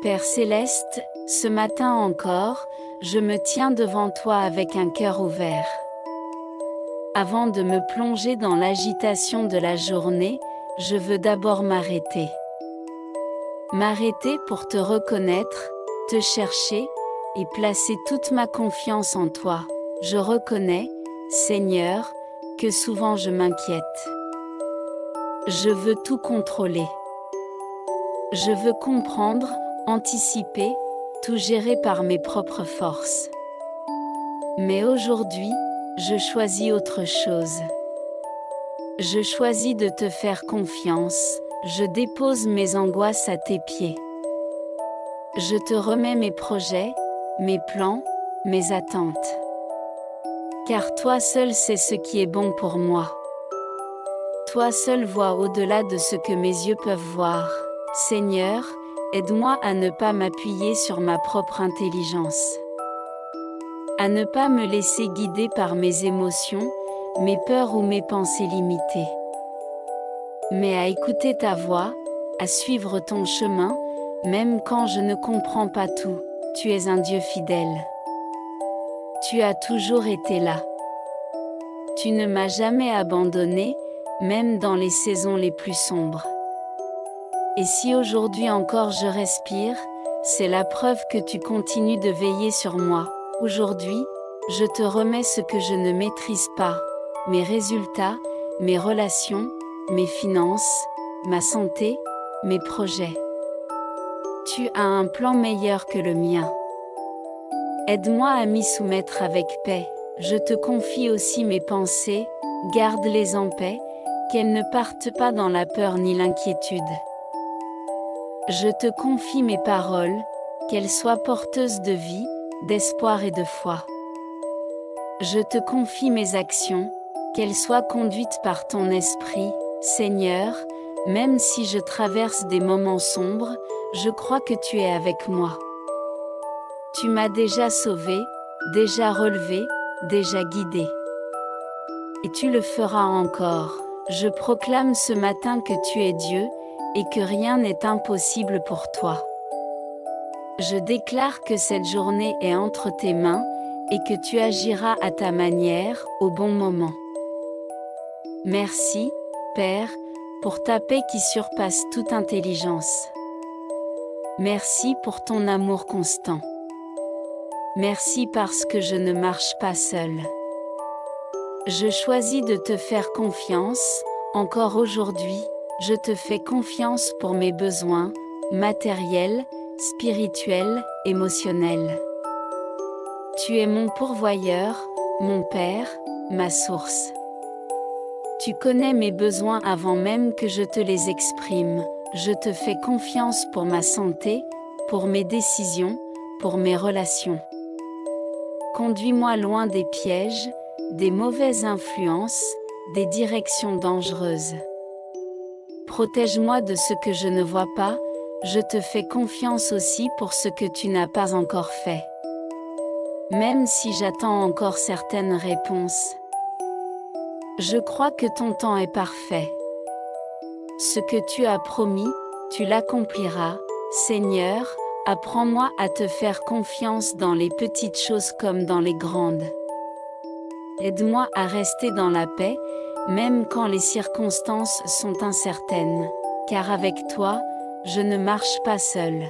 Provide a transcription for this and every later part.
Père céleste, ce matin encore, je me tiens devant toi avec un cœur ouvert. Avant de me plonger dans l'agitation de la journée, je veux d'abord m'arrêter. M'arrêter pour te reconnaître, te chercher, et placer toute ma confiance en toi. Je reconnais, Seigneur, que souvent je m'inquiète. Je veux tout contrôler. Je veux comprendre, anticiper, tout gérer par mes propres forces. Mais aujourd'hui, je choisis autre chose. Je choisis de te faire confiance, je dépose mes angoisses à tes pieds. Je te remets mes projets, mes plans, mes attentes. Car toi seul sais ce qui est bon pour moi. Toi seul vois au-delà de ce que mes yeux peuvent voir. Seigneur, aide-moi à ne pas m'appuyer sur ma propre intelligence. À ne pas me laisser guider par mes émotions, mes peurs ou mes pensées limitées. Mais à écouter ta voix, à suivre ton chemin, même quand je ne comprends pas tout, tu es un Dieu fidèle. Tu as toujours été là. Tu ne m'as jamais abandonné, même dans les saisons les plus sombres. Et si aujourd'hui encore je respire, c'est la preuve que tu continues de veiller sur moi. Aujourd'hui, je te remets ce que je ne maîtrise pas, mes résultats, mes relations, mes finances, ma santé, mes projets. Tu as un plan meilleur que le mien. Aide-moi à m'y soumettre avec paix. Je te confie aussi mes pensées, garde-les en paix, qu'elles ne partent pas dans la peur ni l'inquiétude. Je te confie mes paroles, qu'elles soient porteuses de vie, d'espoir et de foi. Je te confie mes actions, qu'elles soient conduites par ton esprit, Seigneur, même si je traverse des moments sombres, je crois que tu es avec moi. Tu m'as déjà sauvé, déjà relevé, déjà guidé. Et tu le feras encore. Je proclame ce matin que tu es Dieu, et que rien n'est impossible pour toi. Je déclare que cette journée est entre tes mains, et que tu agiras à ta manière, au bon moment. Merci, Père, pour ta paix qui surpasse toute intelligence. Merci pour ton amour constant. Merci parce que je ne marche pas seule. Je choisis de te faire confiance, encore aujourd'hui, je te fais confiance pour mes besoins, matériels, spirituels, émotionnels. Tu es mon pourvoyeur, mon Père, ma source. Tu connais mes besoins avant même que je te les exprime. Je te fais confiance pour ma santé, pour mes décisions, pour mes relations. Conduis-moi loin des pièges, des mauvaises influences, des directions dangereuses. Protège-moi de ce que je ne vois pas, je te fais confiance aussi pour ce que tu n'as pas encore fait. Même si j'attends encore certaines réponses. Je crois que ton temps est parfait. Ce que tu as promis, tu l'accompliras, Seigneur, apprends-moi à te faire confiance dans les petites choses comme dans les grandes. Aide-moi à rester dans la paix, même quand les circonstances sont incertaines, car avec toi, je ne marche pas seule.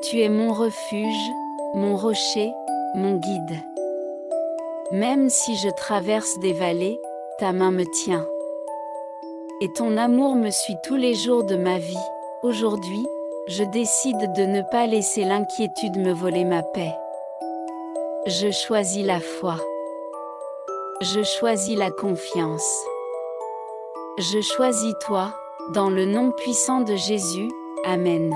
Tu es mon refuge, mon rocher, mon guide. Même si je traverse des vallées, ta main me tient. Et ton amour me suit tous les jours de ma vie. Aujourd'hui, je décide de ne pas laisser l'inquiétude me voler ma paix. Je choisis la foi. Je choisis la confiance. Je choisis toi, dans le nom puissant de Jésus, Amen.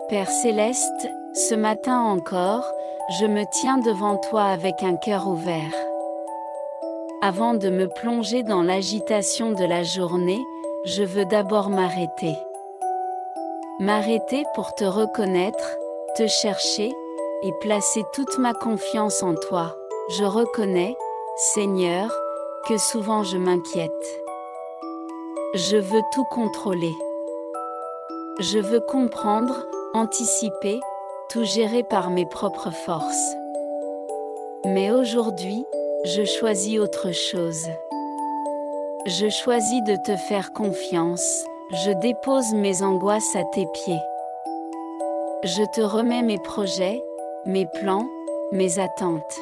Père céleste, ce matin encore, je me tiens devant toi avec un cœur ouvert. Avant de me plonger dans l'agitation de la journée, je veux d'abord m'arrêter. M'arrêter pour te reconnaître, te chercher, et placer toute ma confiance en toi. Je reconnais, Seigneur, que souvent je m'inquiète. Je veux tout contrôler. Je veux comprendre, anticiper, tout gérer par mes propres forces. Mais aujourd'hui, je choisis autre chose. Je choisis de te faire confiance, je dépose mes angoisses à tes pieds. Je te remets mes projets, mes plans, mes attentes.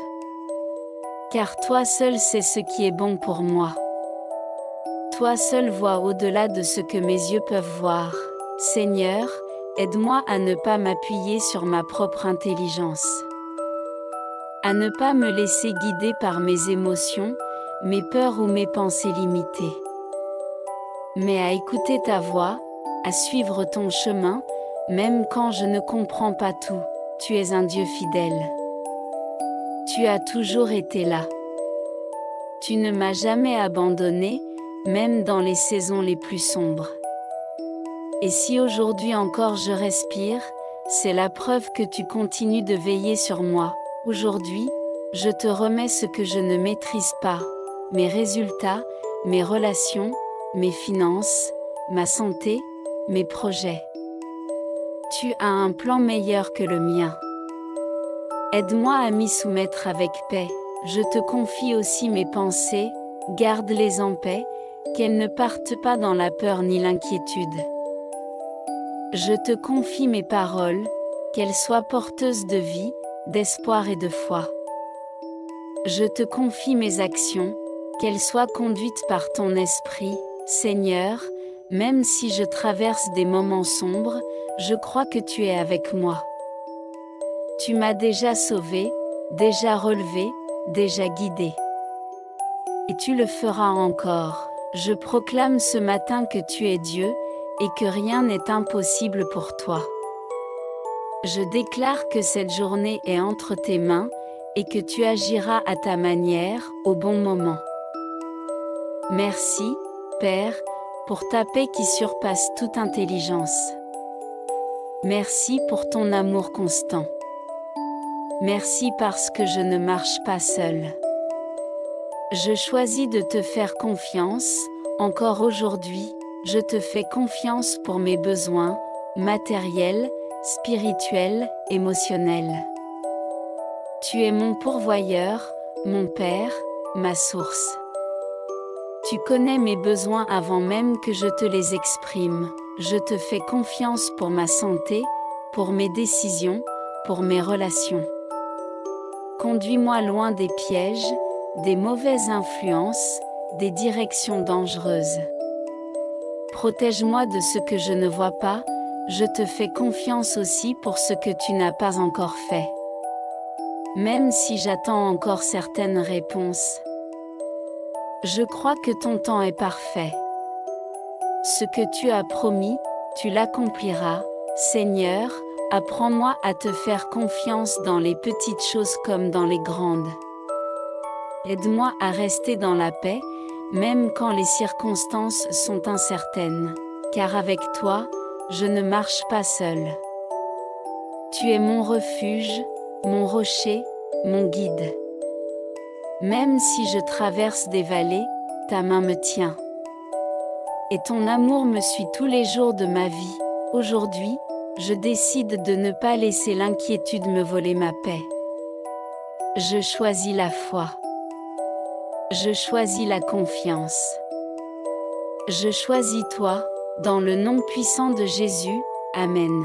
Car toi seul sais ce qui est bon pour moi. Toi seul vois au-delà de ce que mes yeux peuvent voir. Seigneur, aide-moi à ne pas m'appuyer sur ma propre intelligence. À ne pas me laisser guider par mes émotions, mes peurs ou mes pensées limitées. Mais à écouter ta voix, à suivre ton chemin, même quand je ne comprends pas tout. Tu es un Dieu fidèle. Tu as toujours été là. Tu ne m'as jamais abandonné, même dans les saisons les plus sombres. Et si aujourd'hui encore je respire, c'est la preuve que tu continues de veiller sur moi. Aujourd'hui, je te remets ce que je ne maîtrise pas, mes résultats, mes relations, mes finances, ma santé, mes projets. Tu as un plan meilleur que le mien. Aide-moi à m'y soumettre avec paix. Je te confie aussi mes pensées, garde-les en paix, qu'elles ne partent pas dans la peur ni l'inquiétude. Je te confie mes paroles, qu'elles soient porteuses de vie, d'espoir et de foi. Je te confie mes actions, qu'elles soient conduites par ton esprit, Seigneur, même si je traverse des moments sombres, je crois que tu es avec moi. Tu m'as déjà sauvé, déjà relevé, déjà guidé. Et tu le feras encore. Je proclame ce matin que tu es Dieu, et que rien n'est impossible pour toi. Je déclare que cette journée est entre tes mains, et que tu agiras à ta manière, au bon moment. Merci, Père, pour ta paix qui surpasse toute intelligence. Merci pour ton amour constant. Merci parce que je ne marche pas seule. Je choisis de te faire confiance, encore aujourd'hui, je te fais confiance pour mes besoins, matériels, spirituels, émotionnels. Tu es mon pourvoyeur, mon Père, ma source. Tu connais mes besoins avant même que je te les exprime. Je te fais confiance pour ma santé, pour mes décisions, pour mes relations. Conduis-moi loin des pièges, des mauvaises influences, des directions dangereuses. Protège-moi de ce que je ne vois pas, je te fais confiance aussi pour ce que tu n'as pas encore fait. Même si j'attends encore certaines réponses. Je crois que ton temps est parfait. Ce que tu as promis, tu l'accompliras, Seigneur, apprends-moi à te faire confiance dans les petites choses comme dans les grandes. Aide-moi à rester dans la paix, même quand les circonstances sont incertaines, car avec toi, je ne marche pas seul. Tu es mon refuge, mon rocher, mon guide. Même si je traverse des vallées, ta main me tient. Et ton amour me suit tous les jours de ma vie. Aujourd'hui, je décide de ne pas laisser l'inquiétude me voler ma paix. Je choisis la foi. Je choisis la confiance. Je choisis toi, dans le nom puissant de Jésus. Amen.